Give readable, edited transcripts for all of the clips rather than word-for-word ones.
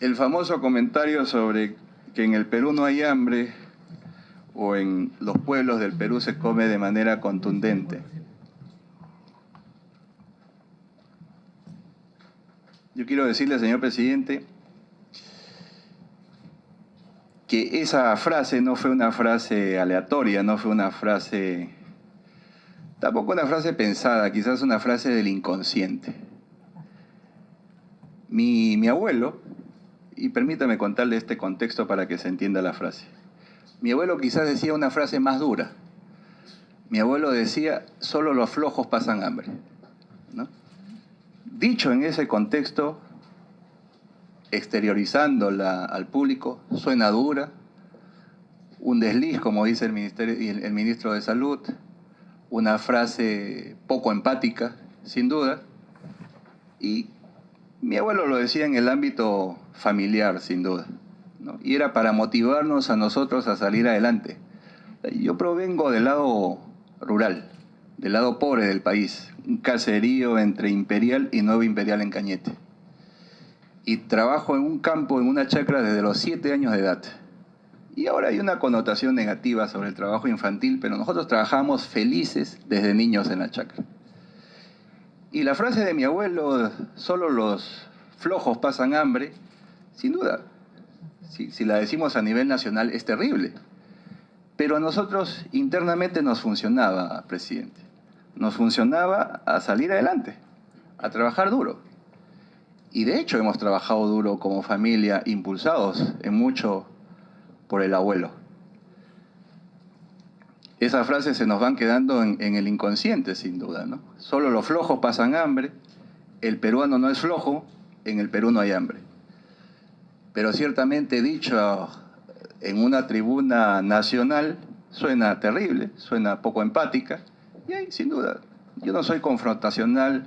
El famoso comentario sobre que en el Perú no hay hambre o en los pueblos del Perú se come de manera contundente. Yo quiero decirle, señor presidente, que esa frase no fue una frase aleatoria, no fue una frase, tampoco una frase pensada, quizás una frase del inconsciente. Mi abuelo, y permítame contarle este contexto para que se entienda la frase. Mi abuelo quizás decía una frase más dura. Mi abuelo decía, solo los flojos pasan hambre, ¿no? Dicho en ese contexto, exteriorizándola al público, suena dura, un desliz, como dice el ministro de Salud, una frase poco empática, sin duda, y mi abuelo lo decía en el ámbito familiar, sin duda, ¿no? Y era para motivarnos a nosotros a salir adelante. Yo provengo del lado rural, del lado pobre del país, un caserío entre Imperial y Nuevo Imperial en Cañete. Y trabajo en un campo, en una chacra desde los 7 años de edad. Y ahora hay una connotación negativa sobre el trabajo infantil, pero nosotros trabajamos felices desde niños en la chacra. Y la frase de mi abuelo, solo los flojos pasan hambre, sin duda, si la decimos a nivel nacional, es terrible. Pero a nosotros internamente nos funcionaba, presidente. Nos funcionaba a salir adelante, a trabajar duro. Y de hecho hemos trabajado duro como familia, impulsados en mucho por el abuelo. Esas frases se nos van quedando en el inconsciente, sin duda, ¿no? Solo los flojos pasan hambre, el peruano no es flojo, en el Perú no hay hambre. Pero ciertamente dicho en una tribuna nacional, suena terrible, suena poco empática, y ahí, sin duda, yo no soy confrontacional,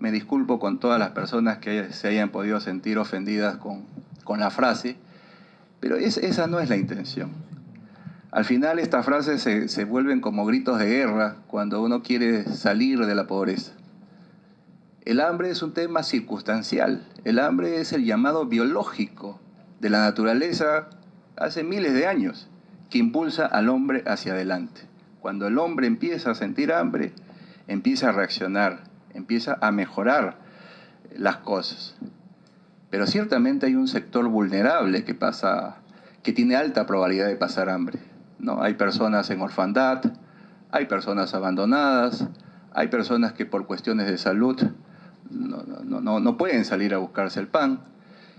me disculpo con todas las personas que se hayan podido sentir ofendidas con la frase, pero esa no es la intención. Al final estas frases se vuelven como gritos de guerra cuando uno quiere salir de la pobreza. El hambre es un tema circunstancial, el hambre es el llamado biológico de la naturaleza hace miles de años, que impulsa al hombre hacia adelante. Cuando el hombre empieza a sentir hambre, empieza a reaccionar, empieza a mejorar las cosas. Pero ciertamente hay un sector vulnerable que tiene alta probabilidad de pasar hambre, ¿no? Hay personas en orfandad, hay personas abandonadas, hay personas que por cuestiones de salud no pueden salir a buscarse el pan.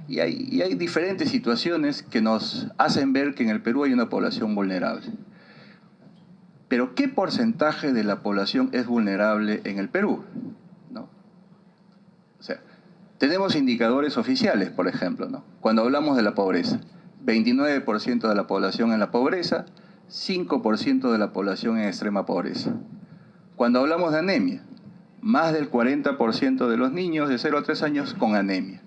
Y hay diferentes situaciones que nos hacen ver que en el Perú hay una población vulnerable. Pero ¿qué porcentaje de la población es vulnerable en el Perú? ¿No? O sea, tenemos indicadores oficiales, por ejemplo, ¿no? Cuando hablamos de la pobreza, 29% de la población en la pobreza, 5% de la población en extrema pobreza. Cuando hablamos de anemia, más del 40% de los niños de 0 a 3 años con anemia.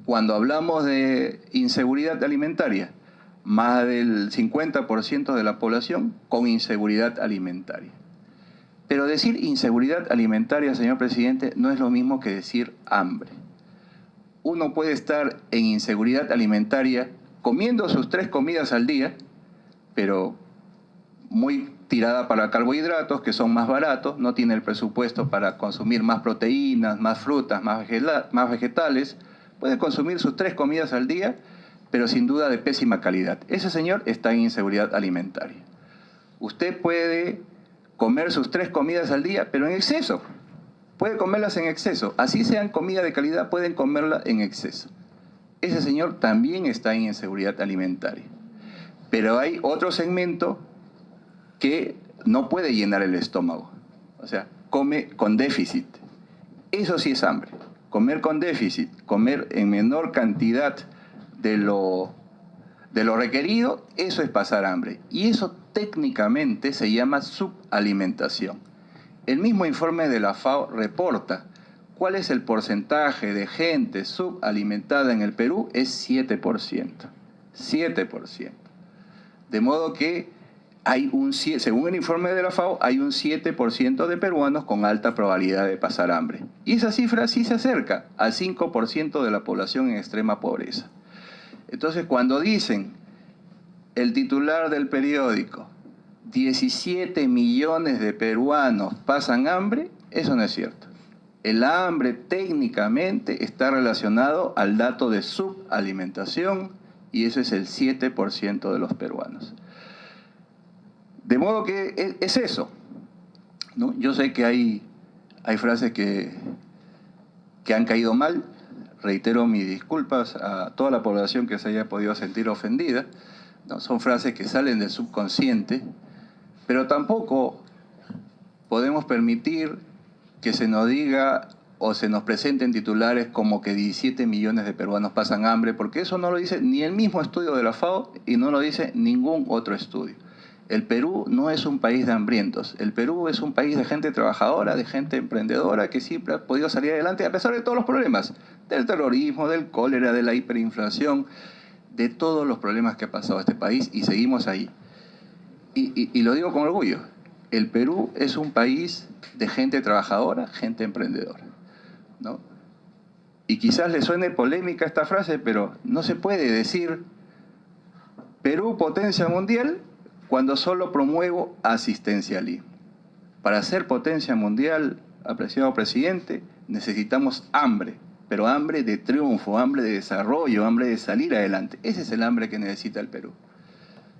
Cuando hablamos de inseguridad alimentaria, más del 50% de la población con inseguridad alimentaria. Pero decir inseguridad alimentaria, señor presidente, no es lo mismo que decir hambre. Uno puede estar en inseguridad alimentaria comiendo sus 3 comidas al día, pero muy tirada para carbohidratos, que son más baratos, no tiene el presupuesto para consumir más proteínas, más frutas, más vegetales, puede consumir sus 3 comidas al día, pero sin duda de pésima calidad. Ese señor está en inseguridad alimentaria. Usted puede comer sus 3 comidas al día, pero en exceso. Puede comerlas en exceso. Así sean comida de calidad, pueden comerla en exceso. Ese señor también está en inseguridad alimentaria. Pero hay otro segmento que no puede llenar el estómago. O sea, come con déficit. Eso sí es hambre. Comer con déficit, comer en menor cantidad de lo requerido, eso es pasar hambre. Y eso técnicamente se llama subalimentación. El mismo informe de la FAO reporta cuál es el porcentaje de gente subalimentada en el Perú, es 7%. 7%. De modo que según el informe de la FAO, hay un 7% de peruanos con alta probabilidad de pasar hambre. Y esa cifra sí se acerca al 5% de la población en extrema pobreza. Entonces, cuando dicen el titular del periódico, 17 millones de peruanos pasan hambre, eso no es cierto. El hambre técnicamente está relacionado al dato de subalimentación y eso es el 7% de los peruanos. De modo que es eso, ¿no? Yo sé que hay frases que han caído mal. Reitero mis disculpas a toda la población que se haya podido sentir ofendida, ¿no? Son frases que salen del subconsciente, pero tampoco podemos permitir que se nos diga o se nos presenten titulares como que 17 millones de peruanos pasan hambre, porque eso no lo dice ni el mismo estudio de la FAO y no lo dice ningún otro estudio. El Perú no es un país de hambrientos. El Perú es un país de gente trabajadora, de gente emprendedora que siempre ha podido salir adelante a pesar de todos los problemas, del terrorismo, del cólera, de la hiperinflación, de todos los problemas que ha pasado este país y seguimos ahí. Y lo digo con orgullo. El Perú es un país de gente trabajadora, gente emprendedora, ¿no? Y quizás le suene polémica esta frase, pero no se puede decir Perú potencia mundial cuando solo promuevo asistencialismo. Para ser potencia mundial, apreciado presidente, necesitamos hambre, pero hambre de triunfo, hambre de desarrollo, hambre de salir adelante. Ese es el hambre que necesita el Perú.